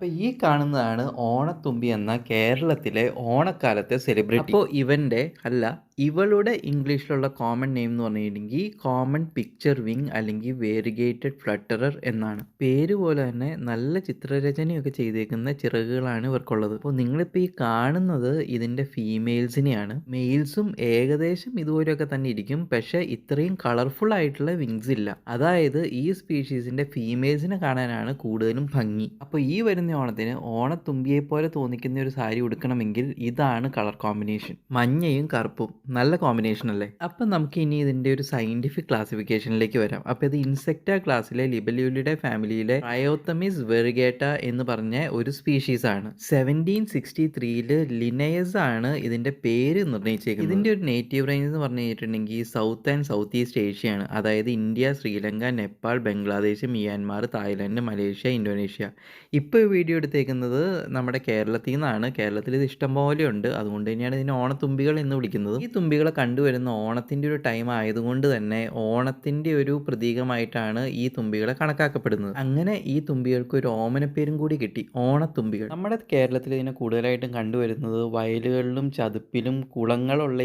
അപ്പോൾ ഈ കാണുന്നതാണ് ഓണത്തുമ്പി എന്ന കേരളത്തിലെ ഓണക്കാലത്തെ സെലിബ്രിറ്റി. അപ്പോൾ ഇവൻ്റെ അല്ല ഇവളുടെ ഇംഗ്ലീഷിലുള്ള കോമൺ നെയിം എന്ന് പറഞ്ഞിട്ടുണ്ടെങ്കിൽ കോമൺ പിക്ചർ വിങ് അല്ലെങ്കിൽ വേരിഗേറ്റഡ് ഫ്ലട്ടറർ എന്നാണ്. പേര് പോലെ തന്നെ നല്ല ചിത്രരചനയൊക്കെ ചെയ്തേക്കുന്ന ചിറകുകളാണ് ഇവർക്കുള്ളത്. അപ്പോൾ നിങ്ങളിപ്പോൾ ഈ കാണുന്നത് ഇതിൻ്റെ ഫീമെയിൽസിനെയാണ്. മെയിൽസും ഏകദേശം ഇതുപോലെയൊക്കെ തന്നെ ഇരിക്കും, പക്ഷേ ഇത്രയും കളർഫുൾ ആയിട്ടുള്ള വിങ്സ് ഇല്ല. അതായത് ഈ സ്പീഷീസിൻ്റെ ഫീമെയിൽസിനെ കാണാനാണ് കൂടുതലും ഭംഗി. അപ്പോൾ ഈ വരുന്ന ഓണത്തിന് ഓണത്തുമ്പിയെ പോലെ തോന്നിക്കുന്ന ഒരു സാരി ഉടുക്കണമെങ്കിൽ ഇതാണ് കളർ കോമ്പിനേഷൻ. മഞ്ഞയും കറുപ്പും നല്ല കോമ്പിനേഷൻ അല്ലേ? അപ്പം നമുക്ക് ഇനി ഇതിൻ്റെ ഒരു സയൻറ്റിഫിക് ക്ലാസിഫിക്കേഷനിലേക്ക് വരാം. അപ്പോൾ ഇത് ഇൻസെക്റ്റ ക്ലാസ്സിലെ ലിബല്യൂലിഡെ ഫാമിലിയിലെ ട്രയോത്തമിസ് വെറിഗേറ്റ എന്ന് പറഞ്ഞ ഒരു സ്പീഷീസ് ആണ്. 1763 ലിനയസ് ആണ് ഇതിൻ്റെ പേര് നിർണ്ണയിച്ചേക്കുന്നത്. ഇതിൻ്റെ ഒരു നേറ്റീവ് റേഞ്ച് എന്ന് പറഞ്ഞു കഴിഞ്ഞിട്ടുണ്ടെങ്കിൽ സൗത്ത് ആൻഡ് സൗത്ത് ഈസ്റ്റ് ഏഷ്യയാണ്. അതായത് India, Sri Lanka, Nepal, Bangladesh, Myanmar, Thailand, Malaysia, Indonesia. ഇപ്പോൾ ഈ വീഡിയോ എടുത്തേക്കുന്നത് നമ്മുടെ കേരളത്തിൽ നിന്നാണ്. കേരളത്തിൽ ഇത് ഇഷ്ടംപോലെ ഉണ്ട്, അതുകൊണ്ട് തന്നെയാണ് ഇതിനെ ഓണത്തുമ്പികൾ എന്ന് വിളിക്കുന്നത്. ഈ തുമ്പികളെ കണ്ടുവരുന്ന ഓണത്തിൻ്റെ ഒരു ടൈം ആയതുകൊണ്ട് തന്നെ ഓണത്തിൻ്റെ ഒരു പ്രതീകമായിട്ടാണ് ഈ തുമ്പികളെ കണക്കാക്കപ്പെടുന്നത്. അങ്ങനെ ഈ തുമ്പികൾക്ക് ഒരു ഓമനപ്പേരും കൂടി കിട്ടി, ഓണത്തുമ്പികൾ. നമ്മുടെ കേരളത്തിൽ ഇതിനെ കൂടുതലായിട്ടും കണ്ടുവരുന്നത് വയലുകളിലും ചതുപ്പിലും കുളങ്ങളുള്ള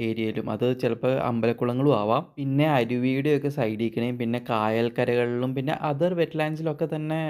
ഏരിയയിലും, അത് ചിലപ്പോൾ അമ്പലക്കുളങ്ങളും ആവാം, പിന്നെ അരുവിയുടെയൊക്കെ സൈഡിൽ പിന്നെ കായൽക്കരകളിലും പിന്നെ അതർ വെറ്റ്ലാൻഡ്സിലൊക്കെ തന്നെ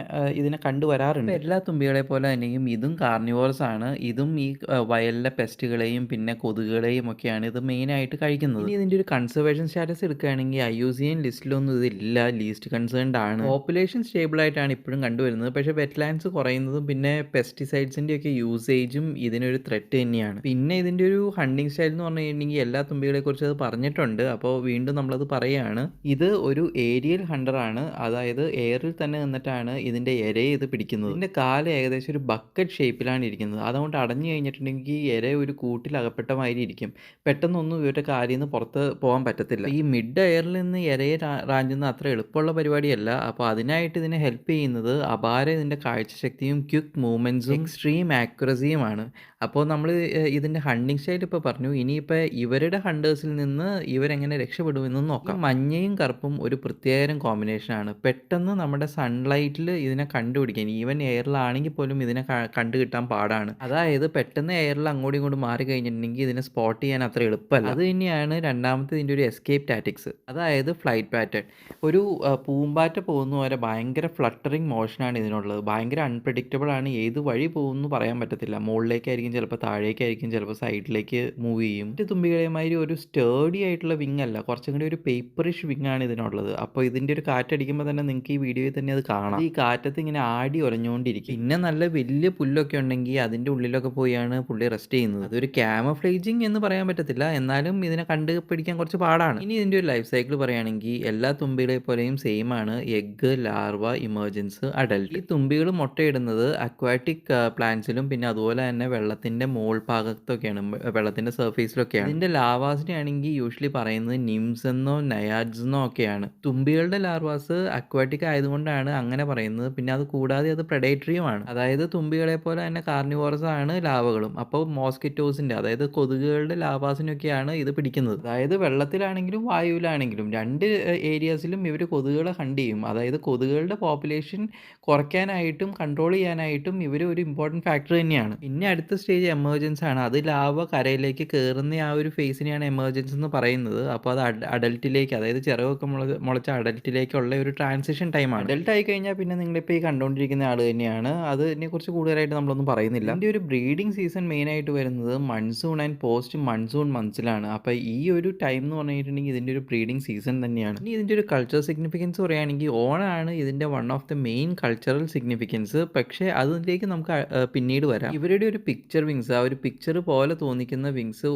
ഇതിനെ കണ്ടുവരാറുണ്ട്. എല്ലാ തുമ്പികളെ പോലെ തന്നെയും ഇതും കാർണിവോറസ് ആണ്. ഇതും ഈ വയലിലെ പെസ്റ്റുകളെയും പിന്നെ കൊതുകുകളെയും ഒക്കെയാണ് ഇത് മെയിനായിട്ട് കഴിക്കുന്നത്. ഇനി ഇതിൻ്റെ ഒരു കൺസർവേഷൻ സ്റ്റാറ്റസ് എടുക്കുകയാണെങ്കിൽ IUCN ലിസ്റ്റിലൊന്നും ഇതില്ല, ലീസ്റ്റ് കൺസേൺഡ് ആണ്. പോപ്പുലേഷൻ സ്റ്റേബിൾ ആയിട്ടാണ് ഇപ്പോഴും കണ്ടുവരുന്നത്, പക്ഷേ വെറ്റ്ലാൻഡ്സ് കുറയുന്നതും പിന്നെ പെസ്റ്റിസൈഡ്സിൻ്റെ ഒക്കെ യൂസേജും ഇതിനൊരു ത്രെറ്റ് തന്നെയാണ്. പിന്നെ ഇതിൻ്റെ ഒരു ഹണ്ടിങ് സ്റ്റൈൽ എന്ന് പറഞ്ഞു കഴിഞ്ഞിട്ടുണ്ടെങ്കിൽ എല്ലാ തുമ്പികളെ കുറിച്ച് അത് പറഞ്ഞിട്ടുണ്ട്. അപ്പോൾ വീണ്ടും നമ്മളത് പറയുകയാണ്. ഇത് ഒരു ഏരിയൽ ഹണ്ടറാണ്, അതായത് എയറിൽ തന്നെ നിന്നിട്ടാണ് ഇതിൻ്റെ ഇരയെ ഇത് പിടിക്കുന്നത്. ഇതിൻ്റെ കാല് ഏകദേശം ഒരു ബക്കറ്റ് ഷേപ്പിലാണ് ഇരിക്കുന്നത്. അതുകൊണ്ട് അടഞ്ഞു കഴിഞ്ഞിട്ടുണ്ടെങ്കിൽ ഇര ഒരു കൂട്ടിൽ അകപ്പെട്ട മാതിരി ഇരിക്കും. പെട്ടെന്നൊന്നും ഇവരുടെ കാലിൽ നിന്ന് പുറത്ത് പോകാൻ പറ്റത്തില്ല. ഈ മിഡ് എയറിൽ നിന്ന് ഇരയെ റാഞ്ചുന്നത് അത്ര എളുപ്പമുള്ള പരിപാടിയല്ല. അപ്പോൾ അതിനായിട്ട് ഇതിനെ ഹെൽപ്പ് ചെയ്യുന്നത് അപാര ഇതിൻ്റെ കാഴ്ചശക്തിയും ക്വിക്ക് മൂവ്മെൻറ്റ്സും എക്സ്ട്രീം ആക്യുറസിയുമാണ്. അപ്പോൾ നമ്മൾ ഇതിൻ്റെ ഹണ്ടിങ് സ്റ്റൈൽ ഇപ്പോൾ പറഞ്ഞു. ഇനിയിപ്പോൾ ഇവരുടെ ഹണ്ടേഴ്സിൽ നിന്ന് ഇവരെങ്ങനെ രക്ഷപ്പെടുമെന്ന് നോക്കാം. മഞ്ഞയും കറുപ്പും ഒരു പ്രത്യേകം കോമ്പിനേഷനാണ്. പെട്ടെന്ന് നമ്മുടെ സൺലൈറ്റിൽ ഇതിനെ കണ്ടുപിടിക്കാൻ, ഈവൻ എയറിലാണെങ്കിൽ പോലും ഇതിനെ കണ്ടു കിട്ടാൻ പാടാണ്. അതായത് പെട്ടെന്ന് എയറിൽ അങ്ങോട്ടും ഇങ്ങോട്ടും മാറി കഴിഞ്ഞിട്ടുണ്ടെങ്കിൽ ഇതിനെ സ്പോട്ട് ചെയ്യാൻ അത്ര എളുപ്പമല്ല. അത് തന്നെയാണ് രണ്ടാമത്തെ ഇതിൻ്റെ ഒരു എസ്കേപ്പ് ടാറ്റിക്സ്, അതായത് ഫ്ലൈറ്റ് പാറ്റേൺ. ഒരു പൂമ്പാറ്റ പോകുന്ന പോലെ ഭയങ്കര ഫ്ലട്ടറിങ് മോഷനാണ് ഇതിനുള്ളത്. ഭയങ്കര അൺപ്രഡിക്റ്റബിൾ ആണ്, ഏത് വഴി പോകുമെന്ന് പറയാൻ പറ്റത്തില്ല. മുകളിലേക്കായിരിക്കും, ചിലപ്പോൾ താഴേക്കായിരിക്കും, ചിലപ്പോൾ സൈഡിലേക്ക് മൂവ് ചെയ്യും. മറ്റ് തുമ്പികളെമാതിരി ഒരു സ്റ്റേഡി ആയിട്ടുള്ള വിങ് അല്ല, കുറച്ചും കൂടി ഒരു പേപ്പറിഷ് വിങ് ആണ് ഇതിനുള്ളത്. അപ്പോൾ ഇതിൻ്റെ ഒരു കാറ്റടിക്കുമ്പോൾ തന്നെ നിങ്ങൾക്ക് ഈ വീഡിയോയിൽ തന്നെ അത് കാണാം. ഈ കാറ്റത്ത് ഇങ്ങനെ ആടി ഉരഞ്ഞുകൊണ്ടിരിക്കും. പിന്നെ നല്ല വലിയ പുല്ലൊക്കെ ഉണ്ടെങ്കിൽ അതിൻ്റെ ഉള്ളിലൊക്കെ പോയാണ് പുള്ളി റെസ്റ്റ് ചെയ്യുന്നത്. അതൊരു ക്യാമഫ്ലേജിങ് എന്ന് പറയാൻ പറ്റത്തില്ല, എന്നാലും ഇതിനെ കണ്ടുപിടിക്കാൻ കുറച്ച് പാടാണ്. ഇനി ഇതിൻ്റെ ഒരു ലൈഫ് സൈക്കിൾ പറയുകയാണെങ്കിൽ എല്ലാ തുമ്പികളെ പോലെയും സെയിം ആണ്. Egg, larva, emergence, adult. ഈ തുമ്പികൾ മുട്ടയിടുന്നത് അക്വാറ്റിക് പ്ലാന്റ്സിലും പിന്നെ അതുപോലെ തന്നെ വെള്ളത്തിൻ്റെ മോൾ ഭാഗത്തൊക്കെയാണ്, വെള്ളത്തിൻ്റെ സർഫേസിലൊക്കെയാണ്. ഇതിൻ്റെ ലാവാസിനെ ആണെങ്കിൽ യൂഷ്വലി പറയുന്നത് നിംസ് എന്നോ നയാഡ്സ് എന്നോ ഒക്കെയാണ്. തുമ്പികളുടെ ലാർവാസ് അക്വാറ്റിക് ആയതുകൊണ്ടാണ് അങ്ങനെ പറയുന്നത്. പിന്നെ അത് കൂടാതെ അത് പ്രെഡേറ്ററിയുമാണ്, അതായത് തുമ്പികളെ പോലെ തന്നെ കാർണിവോറസ് ആണ് ലാവകളും. അപ്പോൾ മോസ്കിറ്റോസിൻ്റെ, അതായത് കൊതുകുകളുടെ ലാവാസിനൊക്കെയാണ് ഇത് പിടിക്കുന്നത്. അതായത് വെള്ളത്തിലാണെങ്കിലും വായുവിലാണെങ്കിലും രണ്ട് ഏരിയാസിലും ഇവർ കൊതുകുകളെ ഹണ്ട് ചെയ്യും. അതായത് കൊതുകുകളുടെ പോപ്പുലേഷൻ കുറയ്ക്കാനായിട്ടും കൺട്രോൾ ചെയ്യാനായിട്ടും ഇവർ ഒരു ഇമ്പോർട്ടൻറ്റ് ഫാക്ടർ തന്നെയാണ്. പിന്നെ അടുത്ത സ്റ്റേജ് എമർജൻസ് ആണ്. അത് ലാവ കരയിലേക്ക് കയറുന്ന ആ ഒരു ഫേസിനെയാണ് എമർജൻസ് എന്ന് പറയുന്നത്. അപ്പോൾ അത് അഡൽട്ടിലേക്ക്, അതായത് ചിറകൊക്കെ മുളച്ച അഡൽട്ടിലേക്കുള്ള ഒരു ട്രാൻസിഷൻ ടൈമാണ്. അഡൽട്ട് ആയി കഴിഞ്ഞാൽ പിന്നെ നിങ്ങളിപ്പോൾ ഈ കണ്ടുകൊണ്ടിരിക്കുന്ന ആൾ തന്നെയാണ്. അതിനെക്കുറിച്ച് കൂടുതലായിട്ട് നമ്മളൊന്നും പറയുന്നില്ല. ഇതിൻ്റെ ഒരു ബ്രീഡിംഗ് സീസൺ മെയിനായിട്ട് വരുന്നത് മൺസൂൺ ആൻഡ് പോസ്റ്റ് മൺസൂൺ മന്ത്സിലാണ്. അപ്പോൾ ഈ ഒരു ടൈം എന്ന് പറഞ്ഞിട്ടുണ്ടെങ്കിൽ ഇതിൻ്റെ ഒരു ബ്രീഡിംഗ് സീസൺ തന്നെയാണ്. ഇനി ഇതിൻ്റെ ഒരു കൾച്ചർ സിഗ്നിഫിക്കൻസ് പറയുകയാണെങ്കിൽ ഓണാണ് ഇതിൻ്റെ one of the main cultural significance. പക്ഷേ അതിലേക്ക് നമുക്ക് പിന്നീട് വരാം. ഇവരുടെ ഒരു പിക്ചർ വിങ്സ്, ആ ഒരു പിക്ചർ പോലെ തോന്നിക്കുന്ന വിങ്സ്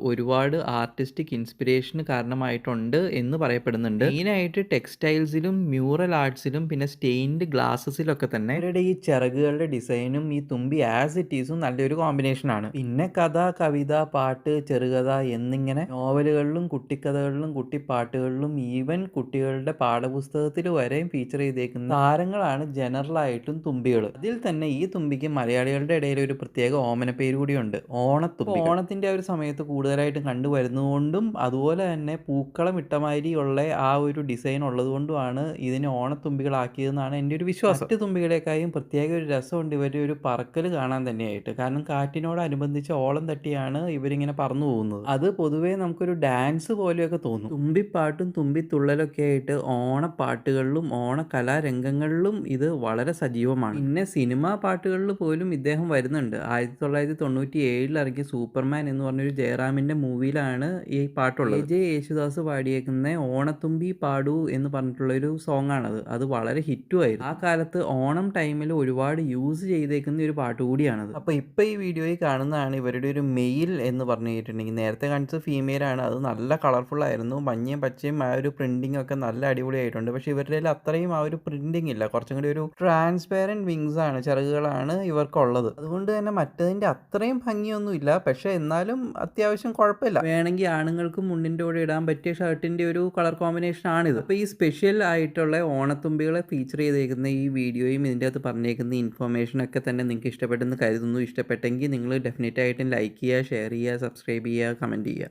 ഒരുപാട് ആർട്ടിസ്റ്റിക് ഇൻസ്പിറേഷന് കാരണമായിട്ടുണ്ട് എന്ന് പറയപ്പെടുന്നുണ്ട്. മെയിനായിട്ട് ടെക്സ്റ്റൈൽസിലും മ്യൂറൽ ആർട്സിലും പിന്നെ സ്റ്റെയിൻഡ് ഗ്ലാസസിലൊക്കെ തന്നെ ഇവരുടെ ഈ ചിറകുകളുടെ ഡിസൈനും ഈ തുമ്പി ആസ് ഇറ്റ് ഈസും നല്ലൊരു കോമ്പിനേഷനാണ്. പിന്നെ കഥ, കവിത, പാട്ട്, ചെറുകഥ എന്നിങ്ങനെ നോവലുകളിലും കുട്ടിക്കഥകളിലും കുട്ടിപ്പാട്ടുകളിലും ഈവൻ കുട്ടികളുടെ പാഠപുസ്തകത്തിൽ വരെയും ഫീച്ചർ ചെയ്തേക്കുന്ന താരങ്ങളാണ് ജനറലായിട്ടും തുമ്പികൾ. അതിൽ തന്നെ ഈ തുമ്പിക്ക് മലയാളികളുടെ ഇടയിൽ ഒരു പ്രത്യേക ഓമന പേര് കൂടിയുണ്ട്, ഓണത്തുമ്പി. ഓണത്തിൻ്റെ ആ ഒരു സമയത്ത് കൂടുതലായിട്ടും കണ്ടുവരുന്നതുകൊണ്ടും അതുപോലെ തന്നെ പൂക്കളം ഇട്ടമാതിരിയുള്ള ആ ഒരു ഡിസൈൻ ഉള്ളതുകൊണ്ടുമാണ് ഇതിനെ ഓണത്തുമ്പികളാക്കിയതെന്നാണ് എൻ്റെ ഒരു വിശ്വാസം. മറ്റ് തുമ്പികളെക്കാളും പ്രത്യേക ഒരു രസമുണ്ട് ഇവരുടെ ഒരു പറക്കൽ കാണാൻ തന്നെയായിട്ട്. കാരണം കാറ്റിനോടനുബന്ധിച്ച് ഓളം തട്ടിയാണ് ഇവരിങ്ങനെ പറന്നു പോകുന്നത്. അത് പൊതുവേ നമുക്കൊരു ഡാൻസ് പോലെയൊക്കെ തോന്നും. തുമ്പിപ്പാട്ടും തുമ്പിത്തുള്ളലൊക്കെ ആയിട്ട് ഓണപ്പാട്ടുകളിലും ഓണകലാരംഗങ്ങളിലും ഇത് വളരെ സജീവമാണ്. പിന്നെ സിനിമാ പാട്ടുകളിൽ പോലും ഇദ്ദേഹം വരുന്നുണ്ട്. 1997 ഇറങ്ങിയ സൂപ്പർമാൻ എന്ന് പറഞ്ഞൊരു ജയറാമിൻ്റെ മൂവിയിലാണ് ഈ പാട്ടുള്ളത്. ജെ യേശുദാസ് പാടിയേക്കുന്ന ഓണത്തുമ്പി പാടൂ എന്ന് പറഞ്ഞിട്ടുള്ളൊരു സോങ് ആണത്. അത് വളരെ ഹിറ്റുമായിരുന്നു. ആ കാലത്ത് ഓണം ടൈമിൽ ഒരുപാട് യൂസ് ചെയ്തേക്കുന്ന ഒരു പാട്ട് കൂടിയാണത്. അപ്പോൾ ഇപ്പോൾ ഈ വീഡിയോയിൽ കാണുന്നതാണ് ഇവരുടെ ഒരു മെയിൽ എന്ന് പറഞ്ഞു കഴിഞ്ഞിട്ടുണ്ടെങ്കിൽ, നേരത്തെ കാണിച്ചത് ഫീമെയിലാണ്. അത് നല്ല കളർഫുൾ ആയിരുന്നു. മഞ്ഞയും പച്ചയും ആ ഒരു പ്രിന്റിംഗ് ഒക്കെ നല്ല അടിപൊളിയായിട്ടുണ്ട്. പക്ഷേ ഇവരുടെ അത്രയും ആ ഒരു പ്രിന്റിംഗ് ഇല്ല. കുറച്ചും കൂടി ഒരു ട്രാൻസ്പെറൻറ്റ് വിങ്സ് ആണ്, ചിറകുകളാണ് ഇവർക്കുള്ളത്. അതുകൊണ്ട് തന്നെ മറ്റതിൻ്റെ അത്രയും ഭംഗിയൊന്നും ഇല്ല. പക്ഷേ എന്നാലും അത്യാവശ്യം കുഴപ്പമില്ല. വേണമെങ്കിൽ ആണുങ്ങൾക്കും മുണ്ടിൻ്റെ കൂടെ ഇടാൻ പറ്റിയ ഷർട്ടിൻ്റെ ഒരു കളർ കോമ്പിനേഷൻ ആണിത്. അപ്പോൾ ഈ സ്പെഷ്യൽ ആയിട്ടുള്ള ഓണത്തുമ്പികളെ ഫീച്ചർ ചെയ്തേക്കുന്ന ഈ വീഡിയോയും ഇതിൻ്റെ അകത്ത് പറഞ്ഞേക്കുന്ന ഇൻഫർമേഷനൊക്കെ തന്നെ നിങ്ങൾക്ക് ഇഷ്ടപ്പെട്ടെന്ന് കരുതുന്നു. ഇഷ്ടപ്പെട്ടെങ്കിൽ നിങ്ങൾ ഡെഫിനറ്റ് ആയിട്ടും ലൈക്ക് ചെയ്യുക, ഷെയർ ചെയ്യുക, സബ്സ്ക്രൈബ് ചെയ്യുക, കമൻറ്റ് ചെയ്യുക.